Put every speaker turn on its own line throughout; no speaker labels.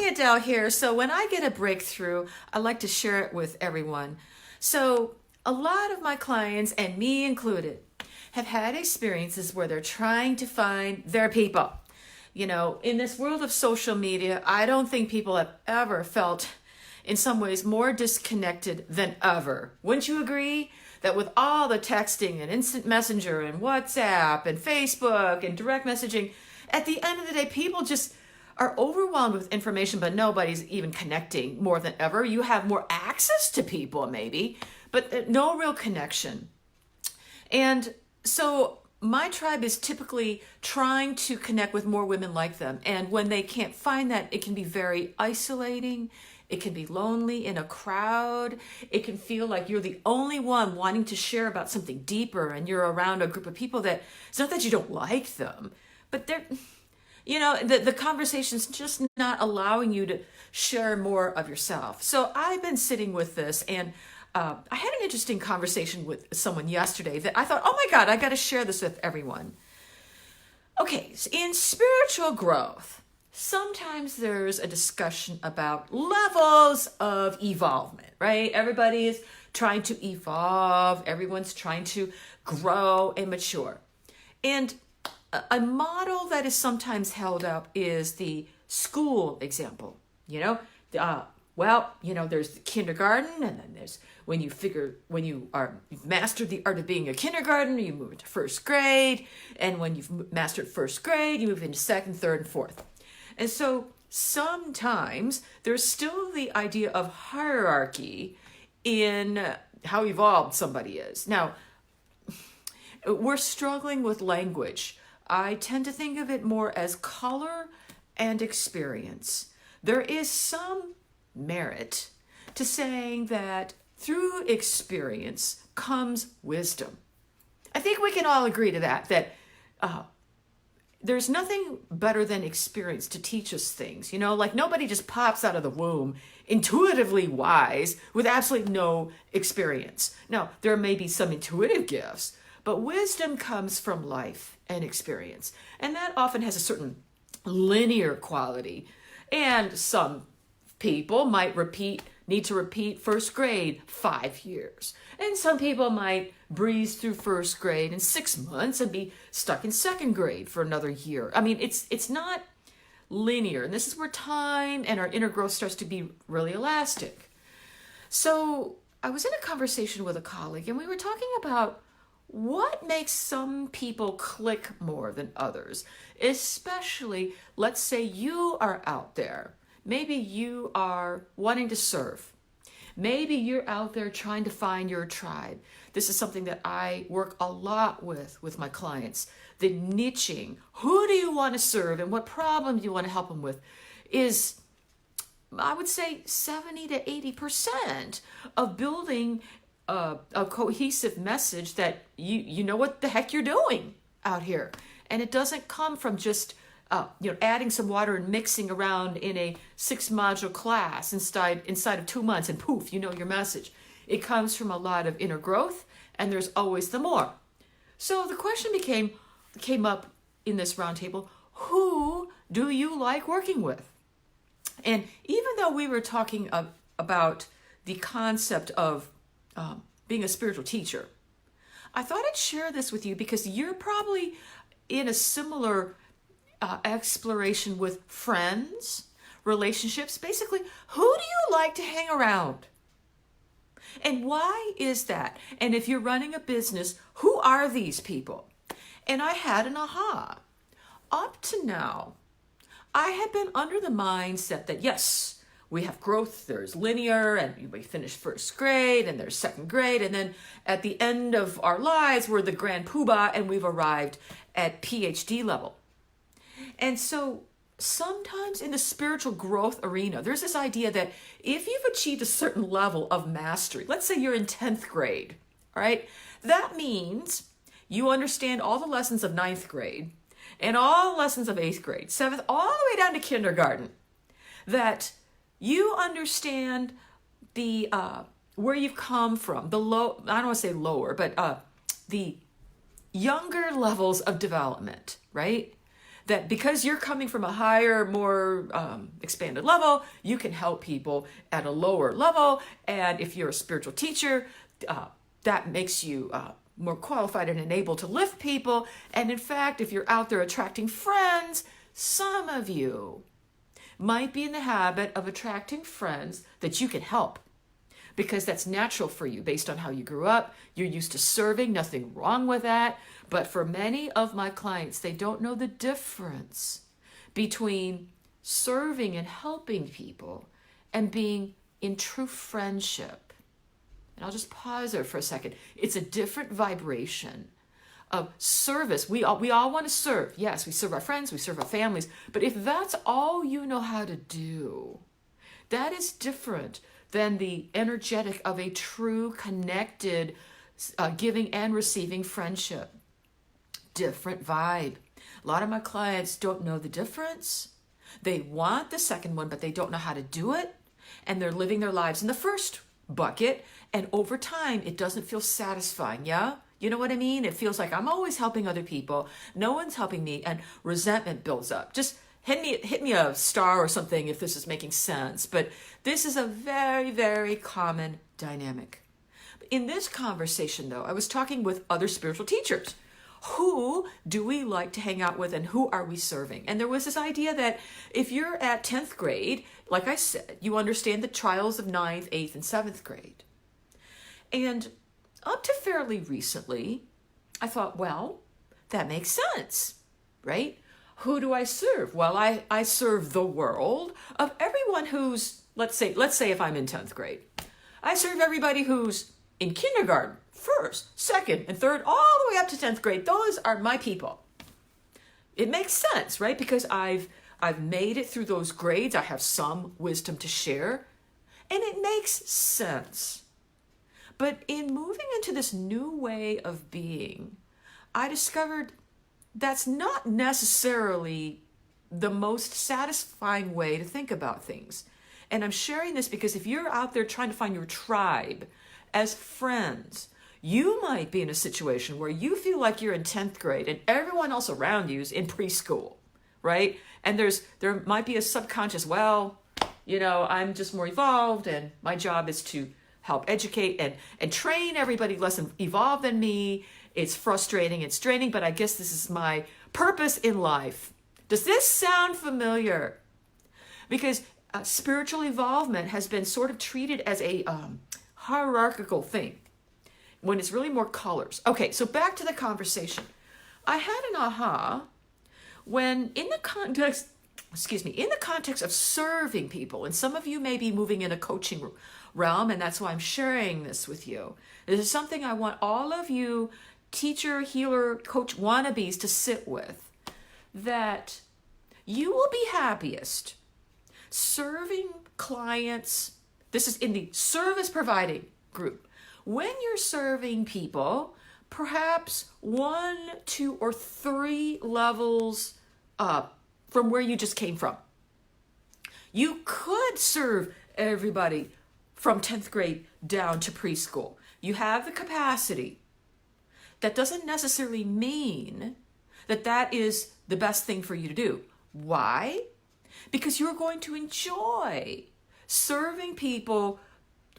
Adele here. So when I get a breakthrough, I like to share it with everyone. So a lot of my clients, and me included, have had experiences where they're trying to find their people. In this world of social media, I don't think people have ever felt in some ways more disconnected than ever. Wouldn't you agree? That with all the texting and instant messenger and WhatsApp and Facebook and direct messaging, at the end of the day, people just are overwhelmed with information, but nobody's even connecting more than ever. You have more access to people maybe, but no real connection. And so my tribe is typically trying to connect with more women like them. And when they can't find that, it can be very isolating. It can be lonely in a crowd. It can feel like you're the only one wanting to share about something deeper, and you're around a group of people that it's not that you don't like them, but they're, the conversation's just not allowing you to share more of yourself. So I've been sitting with this, and I had an interesting conversation with someone yesterday that I thought, oh my God, I got to share this with everyone. Okay, so in spiritual growth, sometimes there's a discussion about levels of evolvement, right? Everybody is trying to evolve. Everyone's trying to grow and mature. And a model that is sometimes held up is the school example. There's the kindergarten, and then there's you've mastered the art of being a kindergartner, you move into first grade, and when you've mastered first grade, you move into second, third, and fourth. And so sometimes there's still the idea of hierarchy in how evolved somebody is. Now, we're struggling with language. I tend to think of it more as color and experience. There is some merit to saying that through experience comes wisdom. I think we can all agree to that there's nothing better than experience to teach us things. Like nobody just pops out of the womb intuitively wise with absolutely no experience. Now, there may be some intuitive gifts, but wisdom comes from life and experience. And that often has a certain linear quality. And some people might need to repeat first grade 5 years. And some people might breeze through first grade in 6 months and be stuck in second grade for another year. I mean, it's not linear. And this is where time and our inner growth starts to be really elastic. So I was in a conversation with a colleague, and we were talking about what makes some people click more than others, especially, let's say you are out there. Maybe you are wanting to serve. Maybe you're out there trying to find your tribe. This is something that I work a lot with my clients. The niching, who do you want to serve and what problem do you want to help them with, is, I would say, 70 to 80% of building a cohesive message that you know what the heck you're doing out here. And it doesn't come from just adding some water and mixing around in a 6-module class inside of 2 months, and poof, you know your message. It comes from a lot of inner growth, and there's always the more. So the question came up in this roundtable: who do you like working with? And even though we were talking about the concept of being a spiritual teacher, I thought I'd share this with you because you're probably in a similar exploration with friends, relationships. Basically, who do you like to hang around? And why is that? And if you're running a business, who are these people? And I had an aha. Up to now, I had been under the mindset that yes, we have growth, there's linear, and we finish first grade, and there's second grade, and then at the end of our lives, we're the grand poobah, and we've arrived at PhD level. And so sometimes in the spiritual growth arena, there's this idea that if you've achieved a certain level of mastery, let's say you're in 10th grade, all right, that means you understand all the lessons of 9th grade and all the lessons of 8th grade, 7th, all the way down to kindergarten, that you understand the where you've come from, the low, I don't want to say lower, but the younger levels of development, right? that because you're coming from a higher, more expanded level, you can help people at a lower level. And if you're a spiritual teacher, that makes you more qualified and enabled to lift people. And in fact, if you're out there attracting friends, some of you might be in the habit of attracting friends that you can help, because that's natural for you based on how you grew up. You're used to serving, nothing wrong with that. But for many of my clients, they don't know the difference between serving and helping people and being in true friendship. And I'll just pause there for a second. It's a different vibration of service. We all want to serve. Yes, we serve our friends, we serve our families. But if that's all you know how to do, that is different than the energetic of a true connected giving and receiving friendship. Different vibe. A lot of my clients don't know the difference. They want the second one, but they don't know how to do it. And they're living their lives in the first bucket. And over time, it doesn't feel satisfying. Yeah? You know what I mean? It feels like I'm always helping other people. No one's helping me. And resentment builds up. Just hit me a star or something if this is making sense. But this is a very, very common dynamic. In this conversation, though, I was talking with other spiritual teachers. Who do we like to hang out with and who are we serving? And there was this idea that if you're at 10th grade, like I said, you understand the trials of 9th, 8th, and 7th grade. And up to fairly recently, I thought, well, that makes sense, right? Who do I serve? Well, I serve the world of everyone who's, let's say if I'm in 10th grade, I serve everybody who's in kindergarten, first, second, and third, all the way up to 10th grade. Those are my people. It makes sense, right? Because I've made it through those grades. I have some wisdom to share, and it makes sense. But in moving into this new way of being, I discovered that's not necessarily the most satisfying way to think about things. And I'm sharing this because if you're out there trying to find your tribe as friends, you might be in a situation where you feel like you're in 10th grade and everyone else around you is in preschool, right? And there might be a subconscious, well, I'm just more evolved and my job is to help educate and train everybody less evolved than me. It's frustrating, it's draining, but I guess this is my purpose in life. Does this sound familiar? Because spiritual evolvement has been sort of treated as a hierarchical thing when it's really more colors. Okay, so back to the conversation. I had an aha when in the context of serving people, and some of you may be moving in a coaching realm, and that's why I'm sharing this with you. This is something I want all of you teacher, healer, coach wannabes to sit with, that you will be happiest serving clients. This is in the service providing group. When you're serving people, perhaps 1, 2, or 3 levels up from where you just came from. You could serve everybody from 10th grade down to preschool. You have the capacity. That doesn't necessarily mean that that is the best thing for you to do. Why? Because you're going to enjoy serving people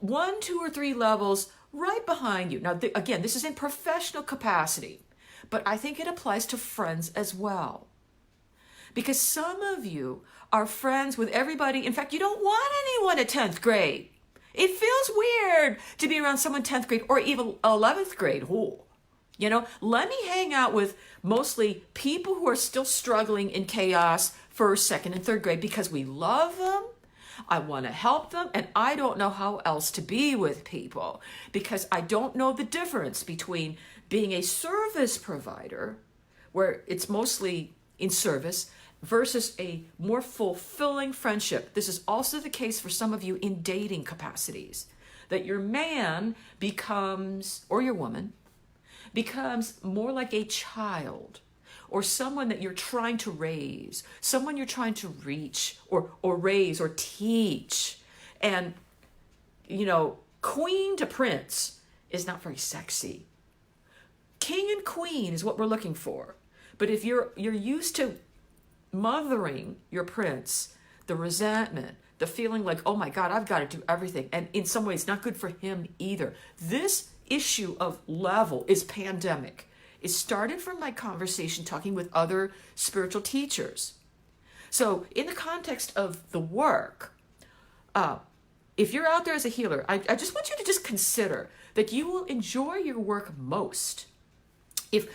1, 2, or 3 levels right behind you. Now, again, this is in professional capacity, but I think it applies to friends as well. Because some of you are friends with everybody. In fact, you don't want anyone at 10th grade. It feels weird to be around someone 10th grade or even 11th grade. Ooh. Let me hang out with mostly people who are still struggling in chaos, 1st, 2nd, and 3rd grade, because we love them. I want to help them, and I don't know how else to be with people because I don't know the difference between being a service provider, where it's mostly in service, versus a more fulfilling friendship. This is also the case for some of you in dating capacities, that your man becomes, or your woman, becomes more like a child, or someone that you're trying to raise, someone you're trying to reach or raise or teach. And, queen to prince is not very sexy. King and queen is what we're looking for. But if you're used to mothering your prince, the resentment, the feeling like, oh my God, I've got to do everything. And in some ways, not good for him either. This issue of level is pandemic. It started from my conversation talking with other spiritual teachers. So in the context of the work, if you're out there as a healer, I just want you to just consider that you will enjoy your work most. If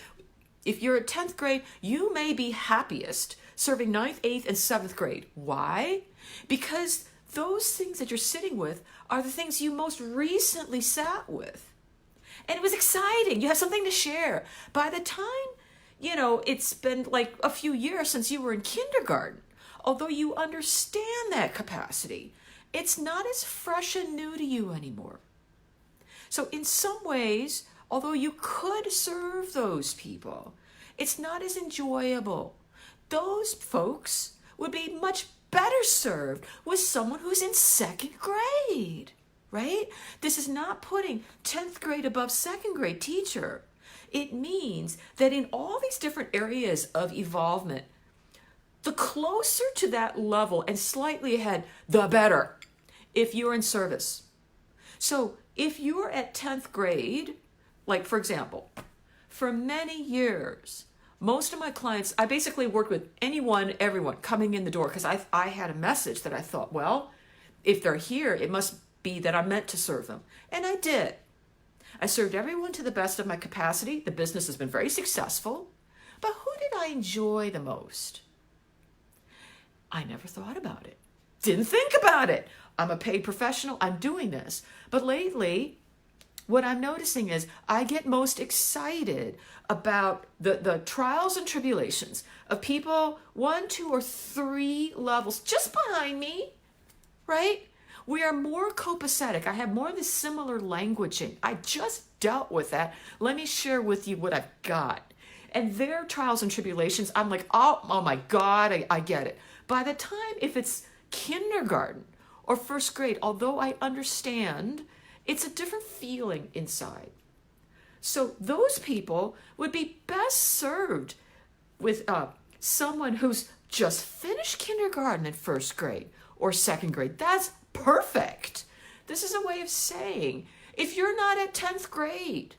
you're at 10th grade, you may be happiest serving 9th, 8th, and 7th grade. Why? Because those things that you're sitting with are the things you most recently sat with. And it was exciting. You have something to share. By the time, it's been like a few years since you were in kindergarten, although you understand that capacity, it's not as fresh and new to you anymore. So in some ways, although you could serve those people, it's not as enjoyable. Those folks would be much better served with someone who's in 2nd grade, right? This is not putting 10th grade above 2nd grade teacher. It means that in all these different areas of evolvement, the closer to that level and slightly ahead, the better if you're in service. So if you're at 10th grade, like for example, for many years, most of my clients, I basically worked with everyone coming in the door because I had a message that I thought, well, if they're here, it must be that I'm meant to serve them. And I did. I served everyone to the best of my capacity. The business has been very successful. But who did I enjoy the most? I never thought about it. Didn't think about it. I'm a paid professional. I'm doing this. But lately, what I'm noticing is I get most excited about the trials and tribulations of people 1, 2, or 3 levels just behind me, right? We are more copacetic. I have more of this similar languaging. I just dealt with that. Let me share with you what I've got. And their trials and tribulations, I'm like, oh my God, I get it. By the time, if it's kindergarten or 1st grade, although I understand, it's a different feeling inside. So those people would be best served with someone who's just finished kindergarten in 1st grade or 2nd grade. That's perfect. This is a way of saying, if you're not at 10th grade,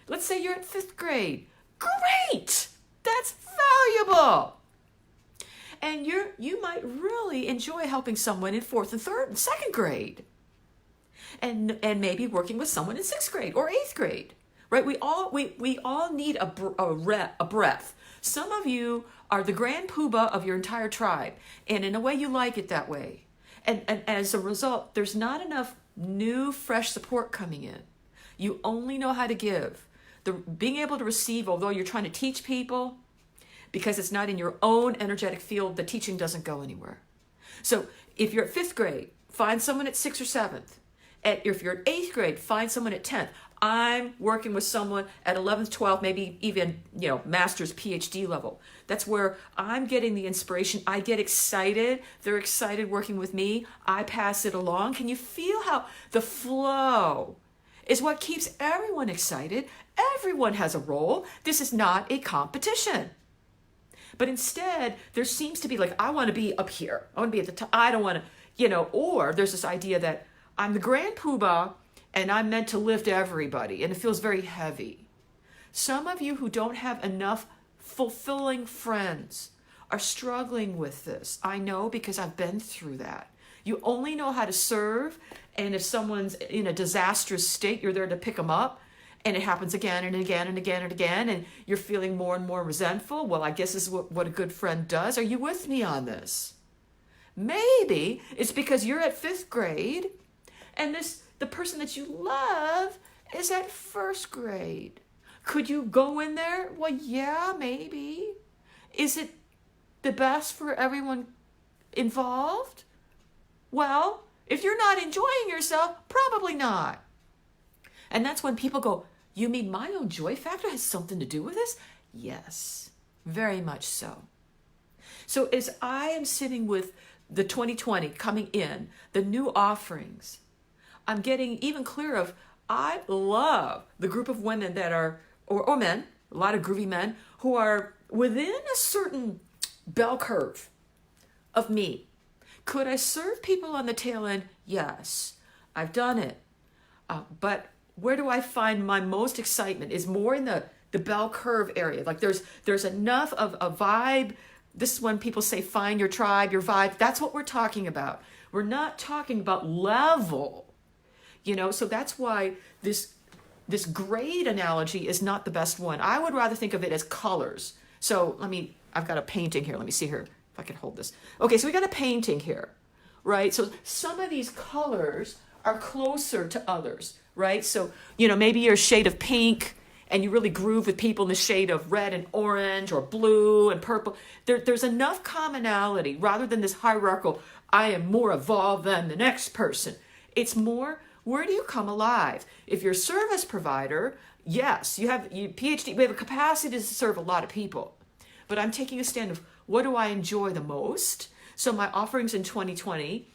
let's say you're at 5th grade, great! That's valuable. And you might really enjoy helping someone in 4th and 3rd and 2nd grade. And maybe working with someone in 6th grade or 8th grade, right? We all need a breath. Some of you are the grand poobah of your entire tribe, and in a way you like it that way. And as a result, there's not enough new, fresh support coming in. You only know how to give. Being able to receive, although you're trying to teach people, because it's not in your own energetic field, the teaching doesn't go anywhere. So if you're at 5th grade, find someone at 6th or 7th. If you're at 8th grade, find someone at 10th. I'm working with someone at 11th, 12th, maybe even, master's, PhD level. That's where I'm getting the inspiration. I get excited. They're excited working with me. I pass it along. Can you feel how the flow is what keeps everyone excited? Everyone has a role. This is not a competition. But instead, there seems to be like, I want to be up here. I want to be at the top. I don't want to, or there's this idea that I'm the grand poobah and I'm meant to lift everybody, and it feels very heavy. Some of you who don't have enough fulfilling friends are struggling with this. I know because I've been through that. You only know how to serve, and if someone's in a disastrous state, you're there to pick them up, and it happens again and again and again and again, and you're feeling more and more resentful. Well, I guess this is what a good friend does. Are you with me on this? Maybe it's because you're at 5th grade, and the person that you love is at 1st grade. Could you go in there? Well, yeah, maybe. Is it the best for everyone involved? Well, if you're not enjoying yourself, probably not. And that's when people go, you mean my own joy factor has something to do with this? Yes, very much so. So as I am sitting with the 2020 coming in, the new offerings, I'm getting even clearer of, I love the group of women that are, or men, a lot of groovy men, who are within a certain bell curve of me. Could I serve people on the tail end? Yes, I've done it. But where do I find my most excitement is more in the bell curve area. Like there's enough of a vibe. This is when people say find your tribe, your vibe. That's what we're talking about. We're not talking about level, so that's why this grade analogy is not the best one. I would rather think of it as colors. So I've got a painting here. Let me see here if I can hold this. Okay, so we got a painting here, right? So some of these colors are closer to others, right? So, maybe you're a shade of pink and you really groove with people in the shade of red and orange or blue and purple. There's enough commonality rather than this hierarchical, I am more evolved than the next person. It's more, where do you come alive? If you're a service provider, yes, you PhD, we have a capacity to serve a lot of people. But I'm taking a stand of what do I enjoy the most? So my offerings in 2020,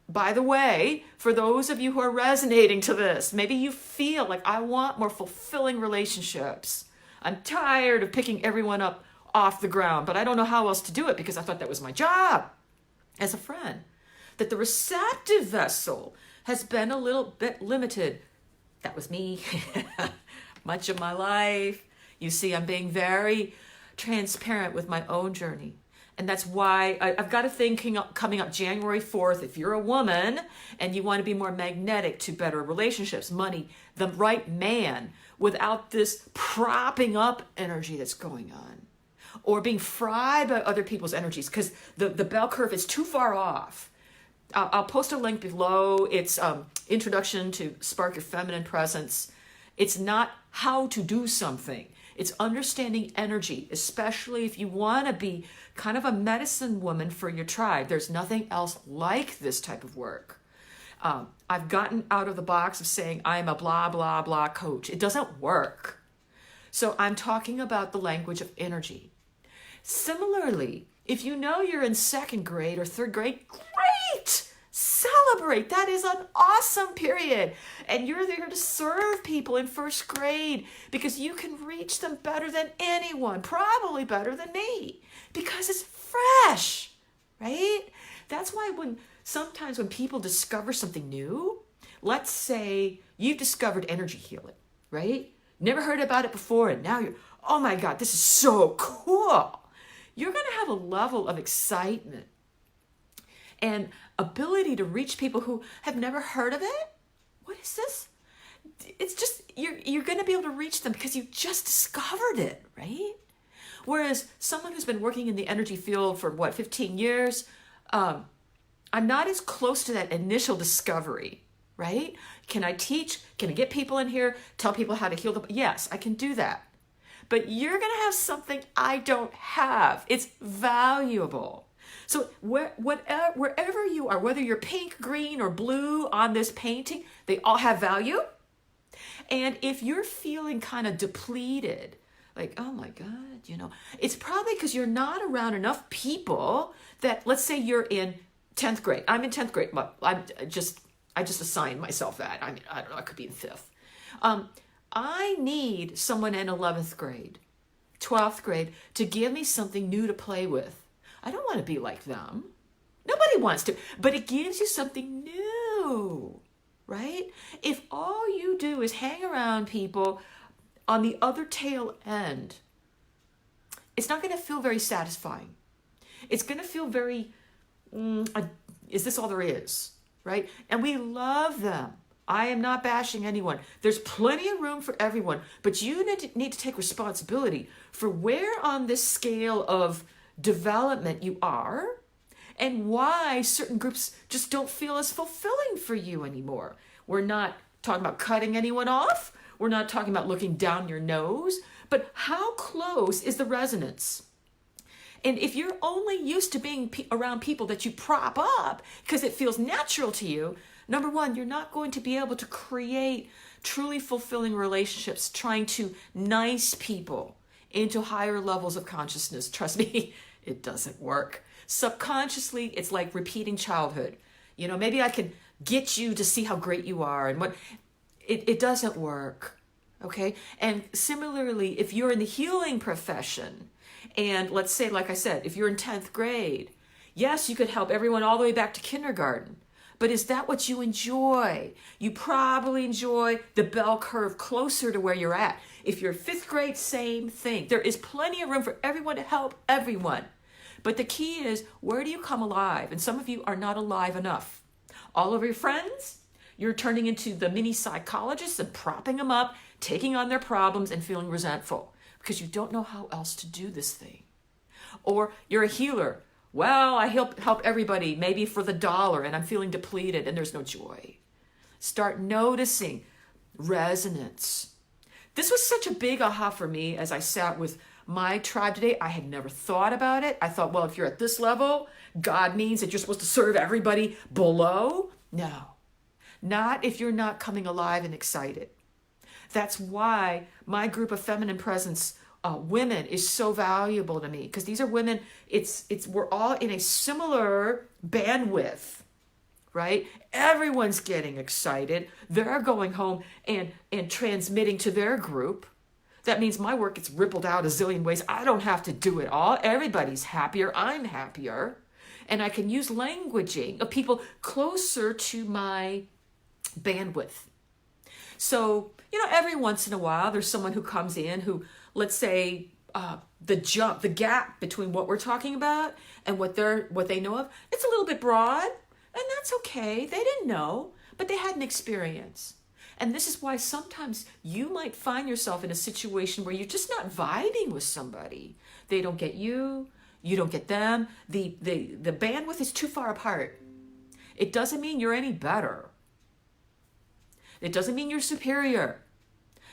by the way, for those of you who are resonating to this, maybe you feel like I want more fulfilling relationships. I'm tired of picking everyone up off the ground, but I don't know how else to do it because I thought that was my job as a friend. That the receptive vessel has been a little bit limited. That was me. Much of my life. You see, I'm being very transparent with my own journey. And that's why I've got a thing coming up January 4th. If you're a woman and you want to be more magnetic to better relationships, money, the right man, without this propping up energy that's going on or being fried by other people's energies, because the bell curve is too far off. I'll post a link below. It's Introduction to Spark Your Feminine Presence. It's not how to do something. It's understanding energy, especially if you want to be kind of a medicine woman for your tribe. There's nothing else like this type of work. I've gotten out of the box of saying I'm a blah, blah, blah coach. It doesn't work. So I'm talking about the language of energy. Similarly, if you know you're in second grade or third grade, great! Celebrate. That is an awesome period. And you're there to serve people in first grade because you can reach them better than anyone, probably better than me, because it's fresh, right? That's why sometimes when people discover something new, let's say you've discovered energy healing, right? Never heard about it before, and now you're, oh my God, this is so cool. You're going to have a level of excitement and ability to reach people who have never heard of it. What is this? It's just, you're going to be able to reach them because you just discovered it, right? Whereas someone who's been working in the energy field for 15 years, I'm not as close to that initial discovery, right? Can I teach? Can I get people in here, tell people how to heal them? Yes, I can do that. But you're going to have something I don't have. It's valuable. So wherever you are, whether you're pink, green, or blue on this painting, they all have value. And if you're feeling kind of depleted, like, oh my God, it's probably because you're not around enough people that, let's say you're in 10th grade. I'm in 10th grade. I just assigned myself that. I don't know, I could be in 5th. I need someone in 11th grade, 12th grade to give me something new to play with. I don't want to be like them. Nobody wants to, but it gives you something new, right? If all you do is hang around people on the other tail end, it's not going to feel very satisfying. It's going to feel very, is this all there is, right? And we love them. I am not bashing anyone. There's plenty of room for everyone, but you need to take responsibility for where on this scale of development you are and why certain groups just don't feel as fulfilling for you anymore. We're not talking about cutting anyone off. We're not talking about looking down your nose, but how close is the resonance? And if you're only used to being around people that you prop up because it feels natural to you, number one, you're not going to be able to create truly fulfilling relationships trying to nice people into higher levels of consciousness. Trust me, it doesn't work. Subconsciously, it's like repeating childhood. Maybe I can get you to see how great you are and what it doesn't work. Okay. And similarly, if you're in the healing profession And let's say, like I said, if you're in 10th grade, yes, you could help everyone all the way back to kindergarten. But is that what you enjoy? You probably enjoy the bell curve closer to where you're at. If you're 5th grade, same thing. There is plenty of room for everyone to help everyone. But the key is, where do you come alive? And some of you are not alive enough. All of your friends, you're turning into the mini psychologists and propping them up, taking on their problems and feeling resentful because you don't know how else to do this thing. Or you're a healer. Well, I help everybody, maybe for the dollar, and I'm feeling depleted and there's no joy. Start noticing resonance. This was such a big aha for me as I sat with my tribe today. I had never thought about it. I thought, well, if you're at this level, God means that you're supposed to serve everybody below. No, not if you're not coming alive and excited. That's why my group of feminine presence women is so valuable to me, because these are women, we're all in a similar bandwidth, right? Everyone's getting excited. They're going home and transmitting to their group. That means my work gets rippled out a zillion ways. I don't have to do it all. Everybody's happier. I'm happier. And I can use languaging of people closer to my bandwidth. So, every once in a while, there's someone who comes in who, let's say, the gap between what we're talking about and what they know of, it's a little bit broad, and that's okay. They didn't know, but they had an experience. And this is why sometimes you might find yourself in a situation where you're just not vibing with somebody. They don't get you, you don't get them. The bandwidth is too far apart. It doesn't mean you're any better. It doesn't mean you're superior.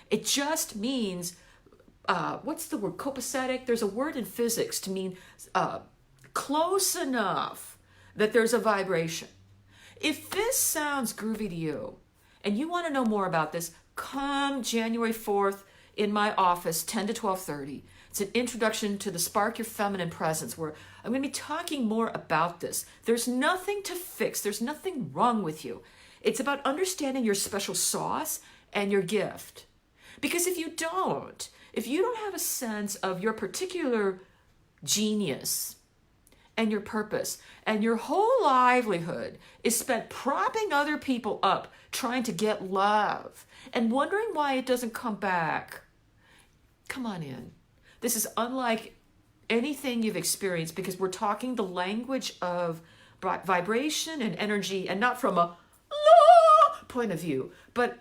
It just means, what's the word? Copacetic. There's a word in physics to mean close enough that there's a vibration. If this sounds groovy to you and you want to know more about this, come January 4th in my office, 10 to 12:30. It's an introduction to the Spark Your Feminine Presence, where I'm going to be talking more about this. There's nothing to fix. There's nothing wrong with you. It's about understanding your special sauce and your gift. Because if you don't have a sense of your particular genius and your purpose, and your whole livelihood is spent propping other people up, trying to get love, and wondering why it doesn't come back, come on in. This is unlike anything you've experienced, because we're talking the language of vibration and energy, and not from a point of view, but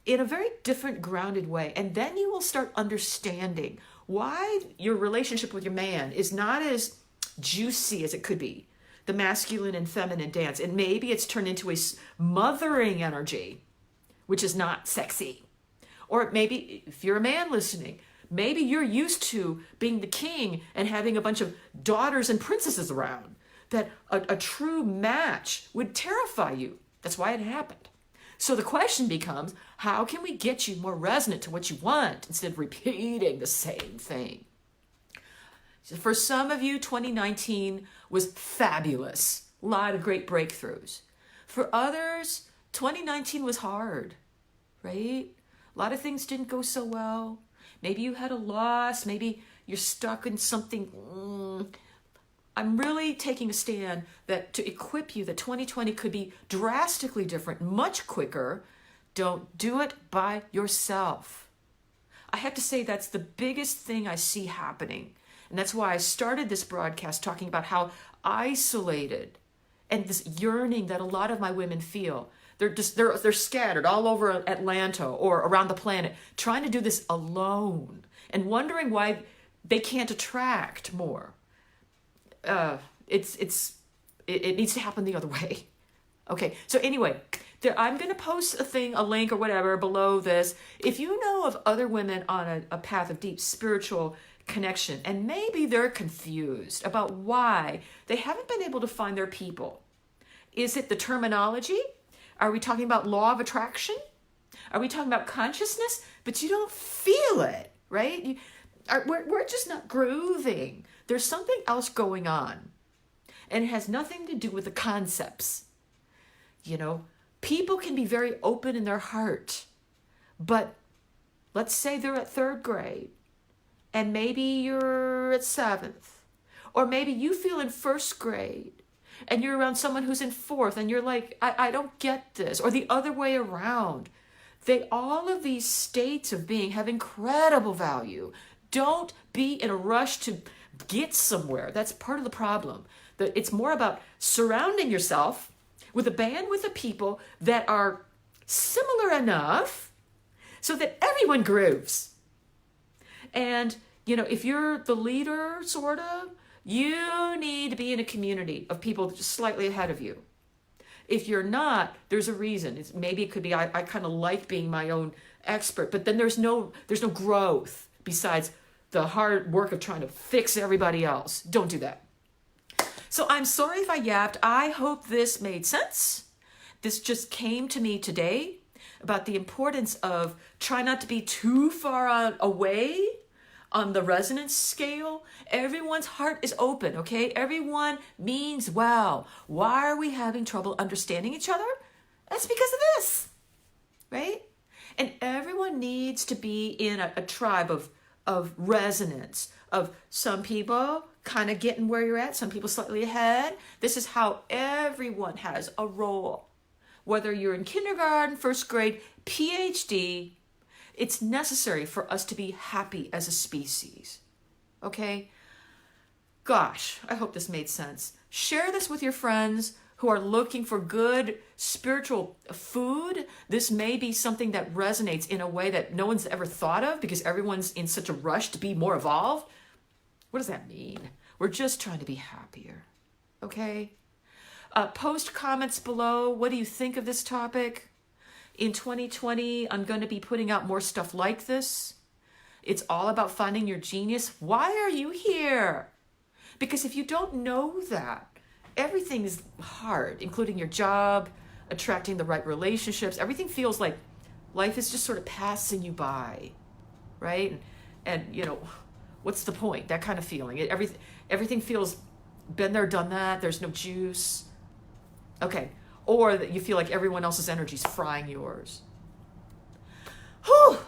in a very different, grounded way. And then you will start understanding why your relationship with your man is not as juicy as it could be, the masculine and feminine dance. And maybe it's turned into a mothering energy, which is not sexy. Or maybe if you're a man listening, maybe you're used to being the king and having a bunch of daughters and princesses around, that a true match would terrify you. That's why it happened. So the question becomes, how can we get you more resonant to what you want instead of repeating the same thing? So for some of you, 2019 was fabulous. A lot of great breakthroughs. For others, 2019 was hard, right? A lot of things didn't go so well. Maybe you had a loss. Maybe you're stuck in something. I'm really taking a stand that to equip you that 2020 could be drastically different, much quicker. Don't do it by yourself. I have to say that's the biggest thing I see happening. And that's why I started this broadcast talking about how isolated and this yearning that a lot of my women feel. They're scattered all over Atlanta or around the planet, trying to do this alone and wondering why they can't attract more. It needs to happen the other way. Okay, so anyway, I'm going to post a link or whatever below this. If you know of other women on a path of deep spiritual connection, and maybe they're confused about why they haven't been able to find their people. Is it the terminology? Are we talking about law of attraction? Are we talking about consciousness? But you don't feel it, right? We're just not grooving. There's something else going on. And it has nothing to do with the concepts. People can be very open in their heart. But let's say they're at 3rd grade. And maybe you're you're at 7th. Or maybe you feel in 1st grade and you're around someone who's in 4th and you're like, I don't get this. Or the other way around. All of these states of being have incredible value. Don't be in a rush to get somewhere. That's part of the problem. It's more about surrounding yourself with a bandwidth of people that are similar enough so that everyone grooves. And, if you're the leader, sort of, you need to be in a community of people just slightly ahead of you. If you're not, there's a reason. Maybe it could be I kind of like being my own expert, but then there's no growth besides the hard work of trying to fix everybody else. Don't do that. So I'm sorry if I yapped. I hope this made sense. This just came to me today about the importance of try not to be too far away on the resonance scale. Everyone's heart is open, okay? Everyone means well. Why are we having trouble understanding each other? That's because of this, right? And everyone needs to be in a tribe of resonance, of some people kind of getting where you're at, some people slightly ahead. This is how everyone has a role. Whether you're in kindergarten, 1st grade, PhD, it's necessary for us to be happy as a species. Okay? Gosh, I hope this made sense. Share this with your friends who are looking for good spiritual food. This may be something that resonates in a way that no one's ever thought of because everyone's in such a rush to be more evolved. What does that mean? We're just trying to be happier. Okay? Post comments below. What do you think of this topic? In 2020, I'm going to be putting out more stuff like this. It's all about finding your genius. Why are you here? Because if you don't know that, everything is hard, including your job, attracting the right relationships. Everything feels like life is just sort of passing you by, right? And what's the point? That kind of feeling. Everything feels been there, done that. There's no juice. Okay. Or that you feel like everyone else's energy is frying yours. Whew!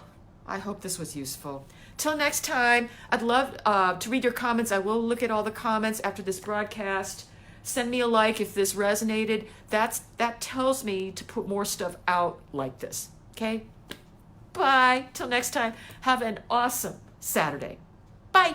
I hope this was useful. Till next time, I'd love to read your comments. I will look at all the comments after this broadcast. Send me a like if this resonated. That tells me to put more stuff out like this. Okay? Bye. Till next time, have an awesome Saturday. Bye.